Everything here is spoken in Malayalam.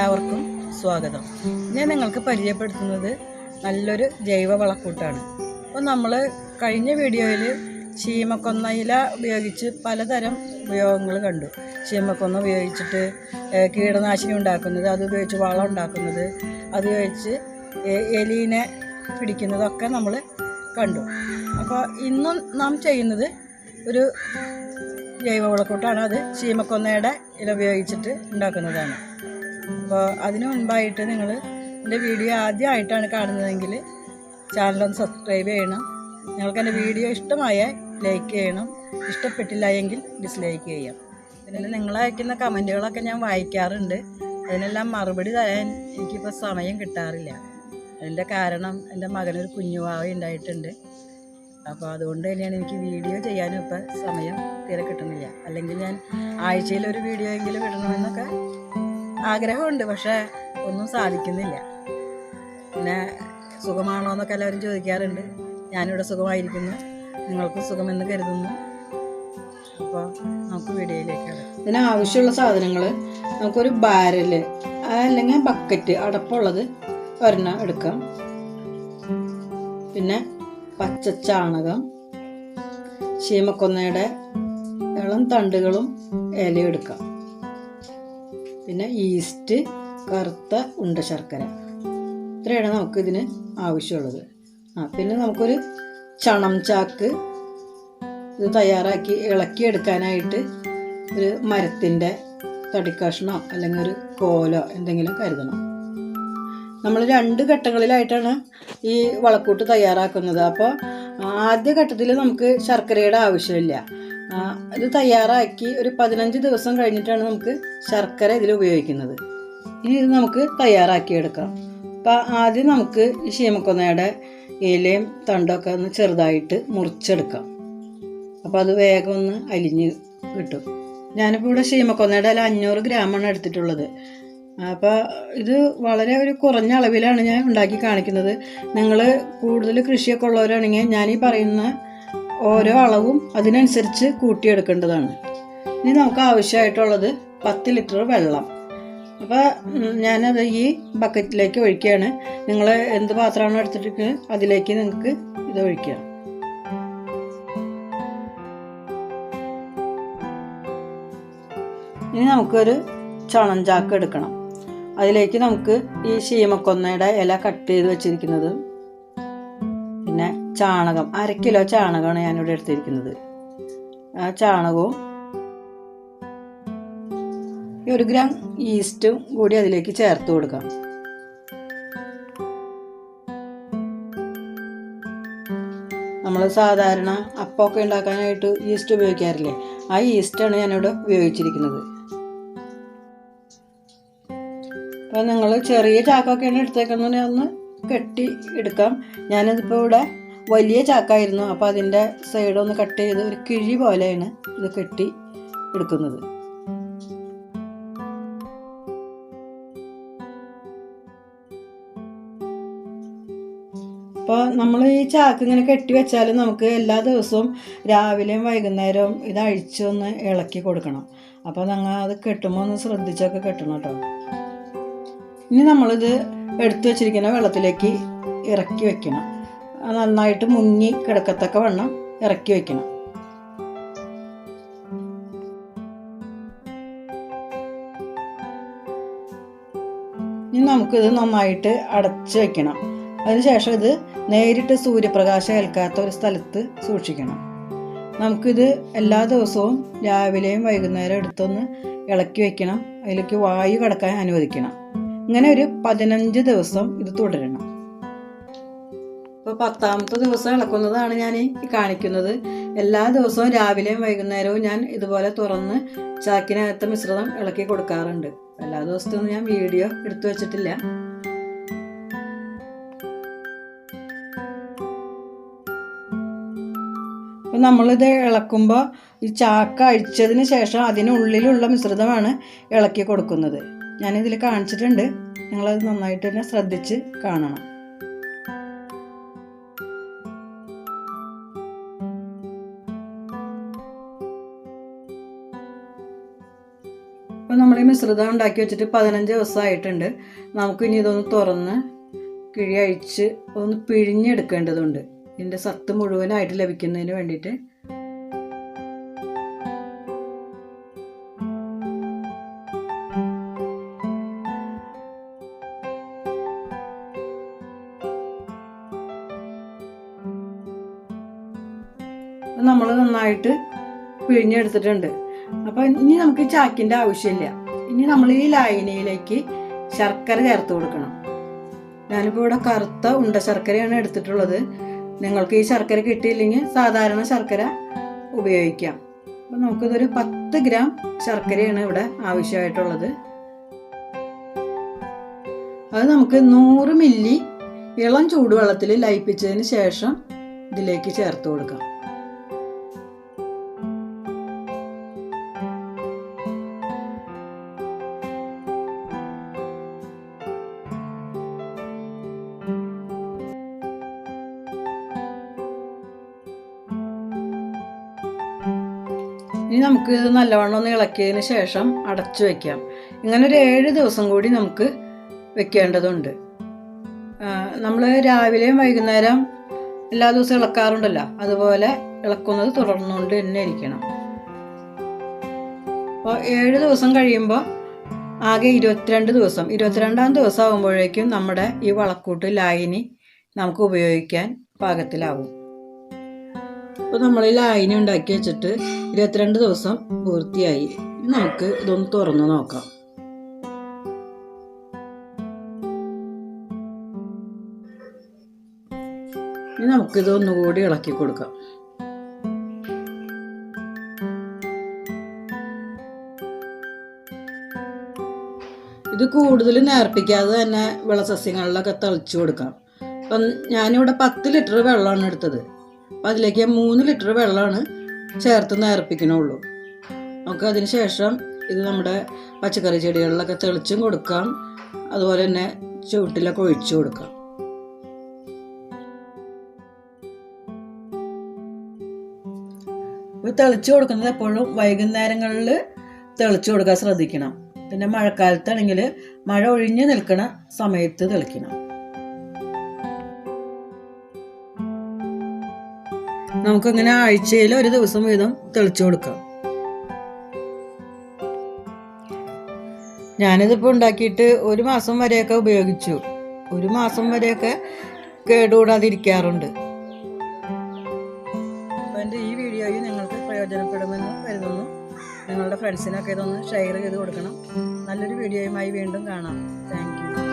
എല്ലാവർക്കും സ്വാഗതം. ഞാൻ നിങ്ങൾക്ക് പരിചയപ്പെടുത്തുന്നത് നല്ലൊരു ജൈവ വളക്കൂട്ടാണ്. അപ്പോൾ നമ്മൾ കഴിഞ്ഞ വീഡിയോയിൽ ശീമക്കൊന്നയില ഉപയോഗിച്ച് പലതരം ഉപയോഗങ്ങൾ കണ്ടു. ശീമക്കൊന്ന ഉപയോഗിച്ചിട്ട് കീടനാശിനി ഉണ്ടാക്കുന്നത്, അത് ഉപയോഗിച്ച് വളം ഉണ്ടാക്കുന്നത്, അത് ഉപയോഗിച്ച് എലീനെ പിടിക്കുന്നതൊക്കെ നമ്മൾ കണ്ടു. അപ്പോൾ ഇന്നും നാം ചെയ്യുന്നത് ഒരു ജൈവ വളക്കൂട്ടാണ്. അത് ശീമക്കൊന്നയുടെ ഇല ഉപയോഗിച്ചിട്ട് ഉണ്ടാക്കുന്നതാണ്. അപ്പോൾ അതിനു മുൻപായിട്ട് നിങ്ങൾ എൻ്റെ വീഡിയോ ആദ്യമായിട്ടാണ് കാണുന്നതെങ്കിൽ ചാനലൊന്ന് സബ്സ്ക്രൈബ് ചെയ്യണം. നിങ്ങൾക്ക് എൻ്റെ വീഡിയോ ഇഷ്ടമായാൽ ലൈക്ക് ചെയ്യണം, ഇഷ്ടപ്പെട്ടില്ല എങ്കിൽ ഡിസ്ലൈക്ക് ചെയ്യാം. പിന്നെ നിങ്ങൾ അയക്കുന്ന കമൻറ്റുകളൊക്കെ ഞാൻ വായിക്കാറുണ്ട്. അതിനെല്ലാം മറുപടി തരാൻ എനിക്കിപ്പോൾ സമയം കിട്ടാറില്ല. അതിൻ്റെ കാരണം എൻ്റെ മകനൊരു കുഞ്ഞുവാവ ഉണ്ടായിട്ടുണ്ട്. അപ്പോൾ അതുകൊണ്ട് തന്നെയാണ് എനിക്ക് വീഡിയോ ചെയ്യാനും ഇപ്പോൾ സമയം തീരെ കിട്ടുന്നില്ല. അല്ലെങ്കിൽ ഞാൻ ആഴ്ചയിലൊരു വീഡിയോ എങ്കിലും ഇടണമെന്നൊക്കെ ആഗ്രഹമുണ്ട്, പക്ഷേ ഒന്നും സാധിക്കുന്നില്ല. പിന്നെ സുഖമാണോ എന്നൊക്കെ എല്ലാവരും ചോദിക്കാറുണ്ട്. ഞാനിവിടെ സുഖമായിരിക്കുന്നു, നിങ്ങൾക്ക് സുഖമെന്ന് കരുതുന്നു. അപ്പോൾ നമുക്ക് വീഡിയോയിലേക്കാണ്. ഇതിന് ആവശ്യമുള്ള സാധനങ്ങൾ നമുക്കൊരു ബാരൽ അല്ലെങ്കിൽ ബക്കറ്റ് അടപ്പുള്ളത് ഒരെണ്ണം എടുക്കാം. പിന്നെ പച്ചച്ചാണകം, ശീമക്കൊന്നയുടെ ഇളം തണ്ടുകളും ഇലയും എടുക്കാം. പിന്നെ ഈസ്റ്റ്, കറുത്ത ഉണ്ട ശർക്കര, ഇത്രയാണ് നമുക്കിതിന് ആവശ്യമുള്ളത്. പിന്നെ നമുക്കൊരു ചണം ചാക്ക് ഇത് തയ്യാറാക്കി ഇളക്കിയെടുക്കാനായിട്ട് ഒരു മരത്തിൻ്റെ തടിക്കഷ്ണോ അല്ലെങ്കിൽ ഒരു കോലോ എന്തെങ്കിലും കരുതണം. നമ്മൾ 2 ഘട്ടങ്ങളിലായിട്ടാണ് ഈ വളക്കൂട്ട് തയ്യാറാക്കുന്നത്. അപ്പോൾ ആദ്യ ഘട്ടത്തിൽ നമുക്ക് ശർക്കരയുടെ ആവശ്യമില്ല. ഇത് തയ്യാറാക്കി ഒരു 15 ദിവസം കഴിഞ്ഞിട്ടാണ് നമുക്ക് ശർക്കര ഇതിൽ ഉപയോഗിക്കുന്നത്. ഇനി ഇത് നമുക്ക് തയ്യാറാക്കിയെടുക്കാം. അപ്പോൾ ആദ്യം നമുക്ക് ഈ ശീമക്കൊന്നയുടെ ഇലയും തണ്ടൊക്കെ ഒന്ന് ചെറുതായിട്ട് മുറിച്ചെടുക്കാം. അപ്പോൾ അത് വേഗം ഒന്ന് അലിഞ്ഞ് കിട്ടും. ഞാനിപ്പോൾ ഇവിടെ ശീമക്കൊന്നയുടെ ഇല 500 ഗ്രാമാണ് എടുത്തിട്ടുള്ളത്. അപ്പോൾ ഇത് വളരെ ഒരു കുറഞ്ഞ അളവിലാണ് ഞാൻ ഉണ്ടാക്കി കാണിക്കുന്നത്. നിങ്ങൾ കൂടുതൽ കൃഷിയൊക്കെ ഉള്ളവരാണെങ്കിൽ ഞാൻ ഈ പറയുന്ന ഓരോ അളവും അതിനനുസരിച്ച് കൂട്ടിയെടുക്കേണ്ടതാണ്. ഇനി നമുക്ക് ആവശ്യമായിട്ടുള്ളത് 10 ലിറ്റർ വെള്ളം. അപ്പോൾ ഞാനത് ഈ ബക്കറ്റിലേക്ക് ഒഴിക്കുകയാണ്. നിങ്ങൾ എന്ത് പാത്രമാണോ എടുത്തിട്ട് അതിലേക്ക് നിങ്ങൾക്ക് ഇത് ഒഴിക്കുക. ഇനി നമുക്കൊരു ചണം ചാക്ക് എടുക്കണം. അതിലേക്ക് നമുക്ക് ഈ ശീമക്കൊന്നയുടെ ഇല കട്ട് ചെയ്ത് വെച്ചിരിക്കുന്നത്, പിന്നെ ചാണകം 1/2 കിലോ ചാണകമാണ് ഞാനിവിടെ എടുത്തിരിക്കുന്നത്. ആ ചാണകവും 1 ഗ്രാം ഈസ്റ്റും കൂടി അതിലേക്ക് ചേർത്ത് കൊടുക്കാം. നമ്മൾ സാധാരണ അപ്പമൊക്കെ ഉണ്ടാക്കാനായിട്ട് ഈസ്റ്റ് ഉപയോഗിക്കാറില്ലേ, ആ ഈസ്റ്റാണ് ഞാനിവിടെ ഉപയോഗിച്ചിരിക്കുന്നത്. അപ്പോൾ നിങ്ങൾ ചെറിയ ചാക്കൊക്കെയാണ് എടുത്തേക്കുന്നത്, ഒന്ന് കെട്ടി എടുക്കാം. ഞാനിതിപ്പോൾ ഇവിടെ വലിയ ചാക്കായിരുന്നു, അപ്പോൾ അതിൻ്റെ സൈഡൊന്ന് കട്ട് ചെയ്ത് ഒരു കിഴി പോലെയാണ് ഇത് കെട്ടി എടുക്കുന്നത്. അപ്പോൾ നമ്മൾ ഈ ചാക്ക് ഇങ്ങനെ കെട്ടി വെച്ചാൽ നമുക്ക് എല്ലാ ദിവസവും രാവിലെയും വൈകുന്നേരവും ഇത് അഴിച്ചൊന്ന് ഇളക്കി കൊടുക്കണം. അപ്പോൾ നിങ്ങൾ അത് കെട്ടുമ്പോൾ ഒന്ന് ശ്രദ്ധിച്ചൊക്കെ കെട്ടണം കേട്ടോ. ഇനി നമ്മളിത് എടുത്തു വച്ചിരിക്കുന്ന വെള്ളത്തിലേക്ക് ഇറക്കി വെക്കണം. നന്നായിട്ട് മുങ്ങി കിടക്കത്തക്ക വണ്ണം ഇറക്കി വെക്കണം. ഇനി നമുക്കിത് നന്നായിട്ട് അടച്ചു വെക്കണം. അതിനുശേഷം ഇത് നേരിട്ട് സൂര്യപ്രകാശം ഏൽക്കാത്ത ഒരു സ്ഥലത്ത് സൂക്ഷിക്കണം. നമുക്കിത് എല്ലാ ദിവസവും രാവിലെയും വൈകുന്നേരം എടുത്തൊന്ന് ഇളക്കി വെക്കണം. അതിലേക്ക് വായു കടക്കാൻ അനുവദിക്കണം. ഇങ്ങനെ ഒരു 15 ദിവസം ഇത് തുടരണം. ഇപ്പോൾ 10ാമത്തെ ദിവസം ഇളക്കുന്നതാണ് ഞാൻ ഈ കാണിക്കുന്നത്. എല്ലാ ദിവസവും രാവിലെയും വൈകുന്നേരവും ഞാൻ ഇതുപോലെ തുറന്ന് ചാക്കിനകത്ത് മിശ്രിതം ഇളക്കി കൊടുക്കാറുണ്ട്. എല്ലാ ദിവസവും ഞാൻ വീഡിയോ എടുത്തു വച്ചിട്ടില്ല. അപ്പം നമ്മളിത് ഇളക്കുമ്പോൾ ഈ ചാക്ക് അഴിച്ചതിന് ശേഷം അതിനുള്ളിലുള്ള മിശ്രിതമാണ് ഇളക്കി കൊടുക്കുന്നത്. ഞാനിതിൽ കാണിച്ചിട്ടുണ്ട്, നിങ്ങളത് നന്നായിട്ട് തന്നെ ശ്രദ്ധിച്ച് കാണണം. അപ്പോൾ നമ്മൾ ഈ മിശ്രിതം ഉണ്ടാക്കി വെച്ചിട്ട് 15 ദിവസമായിട്ടുണ്ട്. നമുക്കിനി ഇതൊന്ന് തുറന്ന് കിഴി അഴിച്ച് ഒന്ന് പിഴിഞ്ഞെടുക്കേണ്ടതുണ്ട്, ഇതിൻ്റെ സത്ത് മുഴുവനായിട്ട് ലഭിക്കുന്നതിന് വേണ്ടിയിട്ട്. നമ്മൾ നന്നായിട്ട് പിഴിഞ്ഞെടുത്തിട്ടുണ്ട്. അപ്പോൾ ഇനി നമുക്ക് ചാക്കിൻ്റെ ആവശ്യമില്ല. ഇനി നമ്മൾ ഈ ലായനിയിലേക്ക് ശർക്കര ചേർത്ത് കൊടുക്കണം. ഞാനിപ്പോൾ ഇവിടെ കറുത്ത ഉണ്ട ശർക്കരയാണ് എടുത്തിട്ടുള്ളത്. നിങ്ങൾക്ക് ഈ ശർക്കര കിട്ടിയില്ലെങ്കിൽ സാധാരണ ശർക്കര ഉപയോഗിക്കാം. അപ്പോൾ നമുക്കിതൊരു 10 ഗ്രാം ശർക്കരയാണ് ഇവിടെ ആവശ്യമായിട്ടുള്ളത്. അത് നമുക്ക് 100 മില്ലി ഇളം ചൂടുവെള്ളത്തിൽ ലയിപ്പിച്ചതിന് ശേഷം ഇതിലേക്ക് ചേർത്ത് കൊടുക്കാം. ഇനി നമുക്ക് ഇത് നല്ലവണ്ണം ഒന്ന് ഇളക്കിയതിന് ശേഷം അടച്ചു വയ്ക്കാം. ഇങ്ങനെ ഒരു 7 ദിവസം കൂടി നമുക്ക് വെക്കേണ്ടതുണ്ട്. നമ്മൾ രാവിലെയും വൈകുന്നേരം എല്ലാ ദിവസവും ഇളക്കാറുണ്ടല്ലോ, അതുപോലെ ഇളക്കുന്നത് തുടർന്നുകൊണ്ട് തന്നെ ഇരിക്കണം. അപ്പോൾ 7 ദിവസം കഴിയുമ്പോൾ ആകെ 22 ദിവസം, 22-ാം ദിവസം ആകുമ്പോഴേക്കും നമ്മുടെ ഈ വളക്കൂട്ട് ലായനി നമുക്ക് ഉപയോഗിക്കാൻ പാകത്തിലാവും. അപ്പോൾ നമ്മൾ ഈ ലായനി ഉണ്ടാക്കി വെച്ചിട്ട് 22 ദിവസം പൂർത്തിയായി. നമുക്ക് ഇതൊന്ന് തുറന്ന് നോക്കാം. ഇനി നമുക്കിത് ഒന്നുകൂടി ഇളക്കി കൊടുക്കാം. ഇത് കൂടുതൽ നേർപ്പിക്കാതെ തന്നെ വിളസസ്യങ്ങളിലൊക്കെ തളിച്ചു കൊടുക്കാം. അപ്പം ഞാനിവിടെ 10 ലിറ്റർ വെള്ളമാണ് എടുത്തത്. അപ്പം അതിലേക്ക് 3 ലിറ്റർ വെള്ളമാണ് ചേർത്ത് നേർപ്പിക്കണുള്ളൂ. നമുക്ക് അതിന് ശേഷം ഇത് നമ്മുടെ പച്ചക്കറി ചെടികളിലൊക്കെ തെളിച്ചും കൊടുക്കാം, അതുപോലെ തന്നെ ചുവട്ടിലൊക്കെ ഒഴിച്ചു കൊടുക്കാം. ഇത് തെളിച്ചു കൊടുക്കുന്നത് എപ്പോഴും വൈകുന്നേരങ്ങളിൽ തെളിച്ചു കൊടുക്കാൻ ശ്രദ്ധിക്കണം. പിന്നെ മഴക്കാലത്താണെങ്കിൽ മഴ ഒഴിഞ്ഞു നിൽക്കുന്ന സമയത്ത് തെളിക്കണം. നമുക്കിങ്ങനെ ആഴ്ചയിൽ 1 ദിവസം വീതം തെളിച്ചു കൊടുക്കാം. ഞാനിതിപ്പോൾ ഉണ്ടാക്കിയിട്ട് 1 മാസം വരെയൊക്കെ ഉപയോഗിച്ചു. 1 മാസം വരെയൊക്കെ കേടുകൂടാതിരിക്കാറുണ്ട്. അപ്പോൾ എൻ്റെ ഈ വീഡിയോയിൽ നിങ്ങൾക്ക് പ്രയോജനപ്പെടുമെന്ന് കരുതുന്നു. നിങ്ങളുടെ ഫ്രണ്ട്സിനൊക്കെ ഇതൊന്ന് ഷെയർ ചെയ്ത് കൊടുക്കണം. നല്ലൊരു വീഡിയോയുമായി വീണ്ടും കാണാം. Thank you.